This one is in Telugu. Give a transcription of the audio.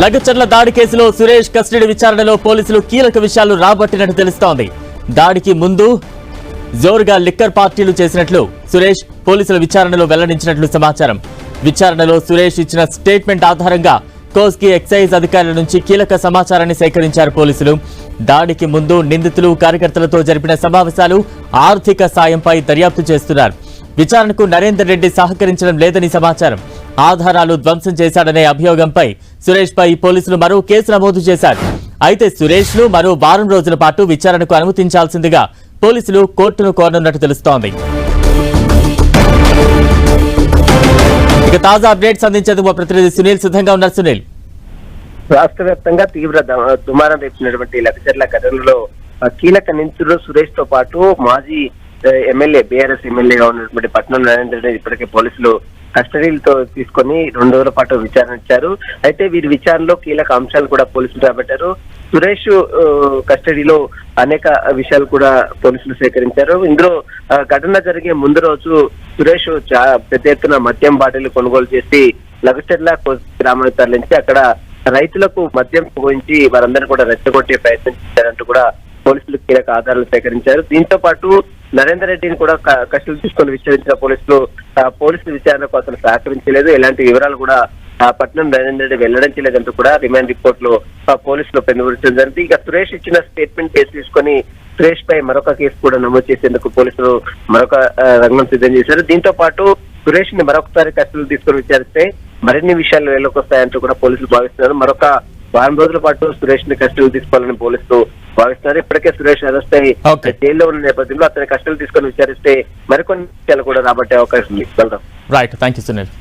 లగచర్ల దాడి కేసులో సురేష్ కస్టడీ విచారణలో పోలీసులు కీలక విషయాలు రాబట్టినట్టు తెలుస్తోంది. దాడికి ముందు జోరుగా లిక్కర్ పార్టీలు చేసినట్లు సురేష్ పోలీసుల విచారణలో వెల్లడించినట్లు సమాచారం. విచారణలో సురేష్ ఇచ్చిన స్టేట్మెంట్ ఆధారంగా కోస్గి ఎక్సైజ్ అధికారుల నుంచి కీలక సమాచారాన్ని సేకరించారు పోలీసులు. దాడికి ముందు నిందితులు కార్యకర్తలతో జరిపిన సమావేశాలు, ఆర్థిక సాయంపై దర్యాప్తు చేస్తున్నారు. విచారణకు నరేందర్ రెడ్డి సహకరించడం లేదని సమాచారం. ఆధారాలు ధ్వంసం చేశాడనే అభియోగంపై సురేష్ పై పోలీసులు మరో కేసు నమోదు చేశారు. అయితే సురేష్ ను మరో వారం రోజుల పాటు విచారణకు అనుమతించాల్సిందిగా పోలీసులు కోర్టును కోరనున్నట్టు తెలుస్తోంది. ఇక తాజా అప్డేట్స్ అందించేందుకు మా ప్రతినిధి సునీల్ సిద్ధంగా ఉన్నారు. సునీల్, రాష్ట్ర వ్యాప్తంగా తీవ్ర దుమారం రేపినటువంటి లగచర్ల ఘటనలో కీలక నిందితుడు సురేష్ తో పాటు మాజీ ఎమ్మెల్యే బీఆర్ఎస్ ఎమ్మెల్యేగా ఉన్నటువంటి పట్నం నరేందర్ రెడ్డి ఇప్పటికే పోలీసులు కస్టడీలతో తీసుకొని 2 రోజుల పాటు విచారణ ఇచ్చారు. అయితే వీరి విచారణలో కీలక అంశాలు కూడా పోలీసులు రాబట్టారు. సురేష్ కస్టడీలో అనేక విషయాలు కూడా పోలీసులు సేకరించారు. ఇందులో ఘటన జరిగే ముందు రోజు సురేష్ పెద్ద ఎత్తున మద్యం బాటిల్ కొనుగోలు చేసి లగచర్ల గ్రామానికి తరలించి అక్కడ రైతులకు మద్యం పోయించి వారందరినీ కూడా రెచ్చగొట్టే ప్రయత్నం చేశారంటూ కూడా పోలీసులు కీలక ఆధారాలు సేకరించారు. దీంతో పాటు నరేందర్ రెడ్డిని కూడా కస్టడీ తీసుకొని విచారించిన పోలీసులు విచారణకు అతను సహకరించలేదు, ఎలాంటి వివరాలు కూడా పట్నం నరేందర్ రెడ్డి వెల్లడించలేదంటూ కూడా రిమాండ్ రిపోర్ట్ లో పోలీసులు పెనుగురించడం జరిగింది. ఇక సురేష్ ఇచ్చిన స్టేట్మెంట్ కేసు తీసుకొని సురేష్ పై మరొక కేసు కూడా నమోదు చేసేందుకు పోలీసులు మరొక రంగం సిద్ధం చేశారు. దీంతో పాటు సురేష్ ని మరొకసారి కస్టడీ తీసుకొని విచారిస్తే మరిన్ని విషయాలు వెలుగుకొస్తాయంటూ కూడా పోలీసులు భావిస్తున్నారు. మరొక వారం రోజుల పాటు సురేష్ ని కస్టడీ తీసుకోవాలని పోలీసులు భావిస్తున్నారు. ఇప్పటికే సురేష్ అరెస్ట్ అయ్యి జైల్లో ఉన్న నేపథ్యంలో అతని కస్టడీ తీసుకొని విచారిస్తే మరికొన్ని విషయాలు కూడా రాబట్టే అవకాశం ఉంది. Right, thank you Sunil.